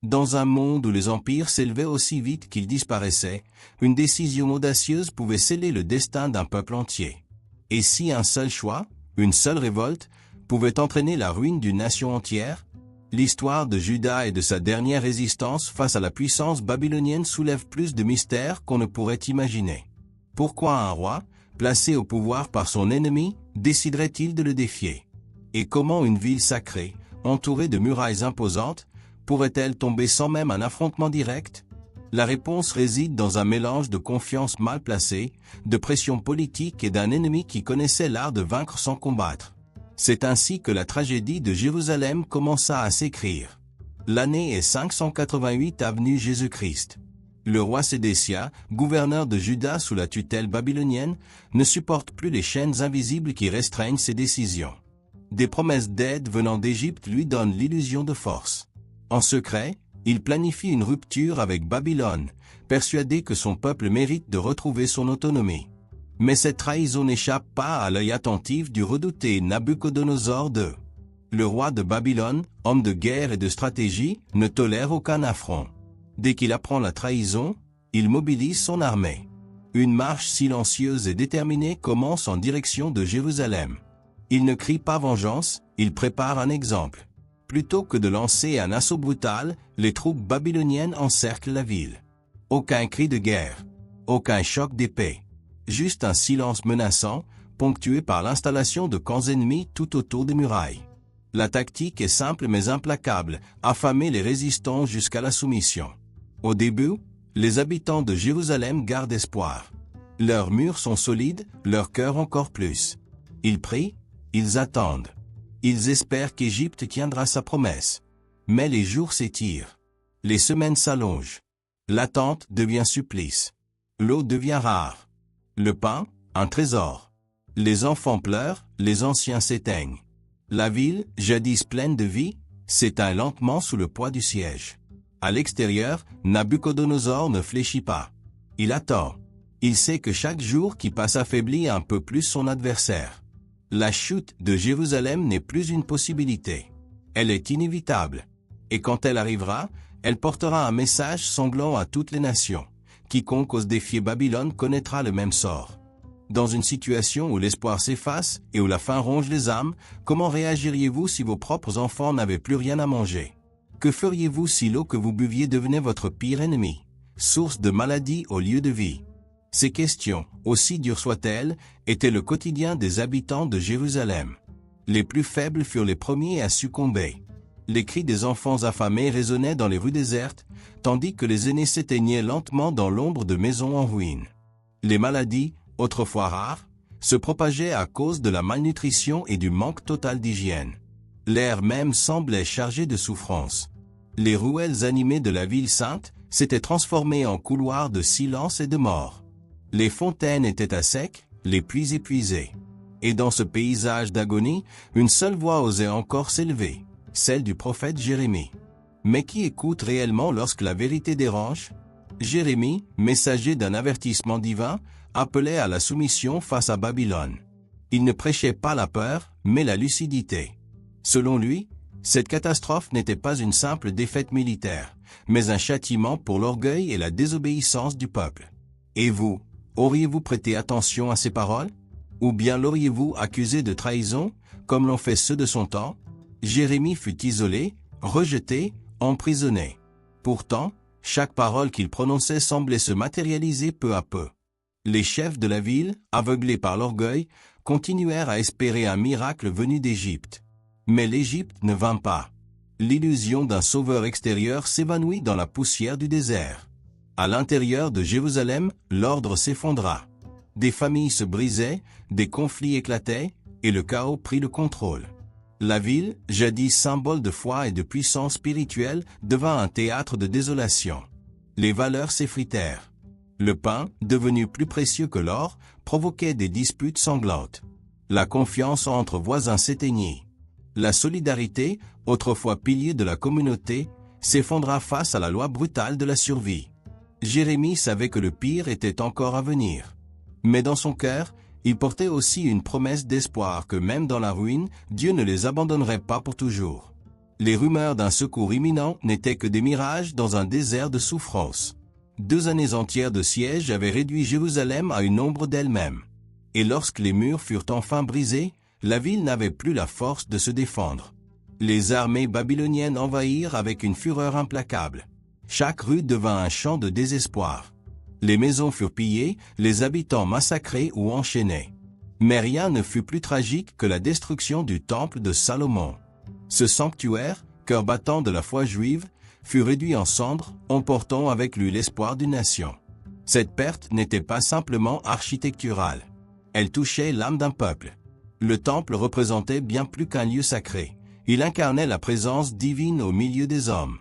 Dans un monde où les empires s'élevaient aussi vite qu'ils disparaissaient, une décision audacieuse pouvait sceller le destin d'un peuple entier. Et si un seul choix, une seule révolte, pouvait entraîner la ruine d'une nation entière? L'histoire de Juda et de sa dernière résistance face à la puissance babylonienne soulève plus de mystères qu'on ne pourrait imaginer. Pourquoi un roi, placé au pouvoir par son ennemi, déciderait-il de le défier? Et comment une ville sacrée, entourée de murailles imposantes, pourrait-elle tomber sans même un affrontement direct? La réponse réside dans un mélange de confiance mal placée, de pression politique et d'un ennemi qui connaissait l'art de vaincre sans combattre. C'est ainsi que la tragédie de Jérusalem commença à s'écrire. L'année est 588 avenue Jésus-Christ. Le roi Sédécia, gouverneur de Juda sous la tutelle babylonienne, ne supporte plus les chaînes invisibles qui restreignent ses décisions. Des promesses d'aide venant d'Égypte lui donnent l'illusion de force. En secret, il planifie une rupture avec Babylone, persuadé que son peuple mérite de retrouver son autonomie. Mais cette trahison n'échappe pas à l'œil attentif du redouté Nabuchodonosor II. Le roi de Babylone, homme de guerre et de stratégie, ne tolère aucun affront. Dès qu'il apprend la trahison, il mobilise son armée. Une marche silencieuse et déterminée commence en direction de Jérusalem. Il ne crie pas vengeance, il prépare un exemple. Plutôt que de lancer un assaut brutal, les troupes babyloniennes encerclent la ville. Aucun cri de guerre, aucun choc d'épée. Juste un silence menaçant, ponctué par l'installation de camps ennemis tout autour des murailles. La tactique est simple mais implacable, affamer les résistants jusqu'à la soumission. Au début, les habitants de Jérusalem gardent espoir. Leurs murs sont solides, leur cœur encore plus. Ils prient, ils attendent. Ils espèrent qu'Égypte tiendra sa promesse. Mais les jours s'étirent. Les semaines s'allongent. L'attente devient supplice. L'eau devient rare. Le pain, un trésor. Les enfants pleurent, les anciens s'éteignent. La ville, jadis pleine de vie, s'éteint lentement sous le poids du siège. À l'extérieur, Nabuchodonosor ne fléchit pas. Il attend. Il sait que chaque jour qui passe affaiblit un peu plus son adversaire. La chute de Jérusalem n'est plus une possibilité. Elle est inévitable. Et quand elle arrivera, elle portera un message sanglant à toutes les nations. Quiconque ose défier Babylone connaîtra le même sort. Dans une situation où l'espoir s'efface et où la faim ronge les âmes, comment réagiriez-vous si vos propres enfants n'avaient plus rien à manger? Que feriez-vous si l'eau que vous buviez devenait votre pire ennemi, source de maladie au lieu de vie? Ces questions, aussi dures soient-elles, étaient le quotidien des habitants de Jérusalem. Les plus faibles furent les premiers à succomber. Les cris des enfants affamés résonnaient dans les rues désertes, tandis que les aînés s'éteignaient lentement dans l'ombre de maisons en ruine. Les maladies, autrefois rares, se propageaient à cause de la malnutrition et du manque total d'hygiène. L'air même semblait chargé de souffrance. Les ruelles animées de la ville sainte s'étaient transformées en couloirs de silence et de mort. Les fontaines étaient à sec, les puits épuisés. Et dans ce paysage d'agonie, une seule voix osait encore s'élever, celle du prophète Jérémie. Mais qui écoute réellement lorsque la vérité dérange? Jérémie, messager d'un avertissement divin, appelait à la soumission face à Babylone. Il ne prêchait pas la peur, mais la lucidité. Selon lui, cette catastrophe n'était pas une simple défaite militaire, mais un châtiment pour l'orgueil et la désobéissance du peuple. Et vous, auriez-vous prêté attention à ces paroles? Ou bien l'auriez-vous accusé de trahison, comme l'ont fait ceux de son temps? Jérémie fut isolé, rejeté, emprisonné. Pourtant, chaque parole qu'il prononçait semblait se matérialiser peu à peu. Les chefs de la ville, aveuglés par l'orgueil, continuèrent à espérer un miracle venu d'Égypte. Mais l'Égypte ne vint pas. L'illusion d'un sauveur extérieur s'évanouit dans la poussière du désert. À l'intérieur de Jérusalem, l'ordre s'effondra. Des familles se brisaient, des conflits éclataient, et le chaos prit le contrôle. La ville, jadis symbole de foi et de puissance spirituelle, devint un théâtre de désolation. Les valeurs s'effritèrent. Le pain, devenu plus précieux que l'or, provoquait des disputes sanglantes. La confiance entre voisins s'éteignit. La solidarité, autrefois pilier de la communauté, s'effondra face à la loi brutale de la survie. Jérémie savait que le pire était encore à venir. Mais dans son cœur, il portait aussi une promesse d'espoir que même dans la ruine, Dieu ne les abandonnerait pas pour toujours. Les rumeurs d'un secours imminent n'étaient que des mirages dans un désert de souffrance. 2 années entières de siège avaient réduit Jérusalem à une ombre d'elle-même. Et lorsque les murs furent enfin brisés, la ville n'avait plus la force de se défendre. Les armées babyloniennes envahirent avec une fureur implacable. Chaque rue devint un champ de désespoir. Les maisons furent pillées, les habitants massacrés ou enchaînés. Mais rien ne fut plus tragique que la destruction du temple de Salomon. Ce sanctuaire, cœur battant de la foi juive, fut réduit en cendres, emportant avec lui l'espoir d'une nation. Cette perte n'était pas simplement architecturale. Elle touchait l'âme d'un peuple. Le temple représentait bien plus qu'un lieu sacré. Il incarnait la présence divine au milieu des hommes.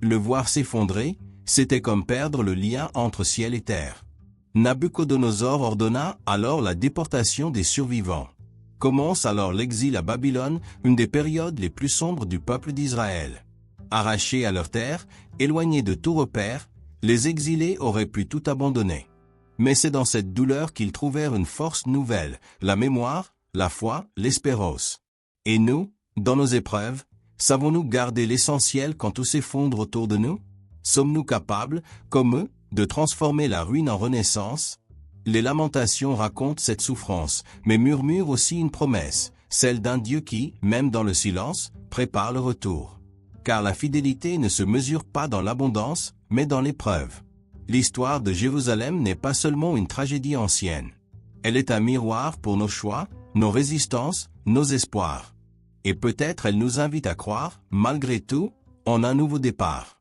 Le voir s'effondrer, c'était comme perdre le lien entre ciel et terre. Nabuchodonosor ordonna alors la déportation des survivants. Commence alors l'exil à Babylone, une des périodes les plus sombres du peuple d'Israël. Arrachés à leur terre, éloignés de tout repère, les exilés auraient pu tout abandonner. Mais c'est dans cette douleur qu'ils trouvèrent une force nouvelle, la mémoire, la foi, l'espérance. Et nous, dans nos épreuves, savons-nous garder l'essentiel quand tout s'effondre autour de nous? Sommes-nous capables, comme eux, de transformer la ruine en renaissance? Les lamentations racontent cette souffrance, mais murmurent aussi une promesse, celle d'un Dieu qui, même dans le silence, prépare le retour. Car la fidélité ne se mesure pas dans l'abondance, mais dans l'épreuve. L'histoire de Jérusalem n'est pas seulement une tragédie ancienne. Elle est un miroir pour nos choix, nos résistances, nos espoirs. Et peut-être elle nous invite à croire, malgré tout, en un nouveau départ.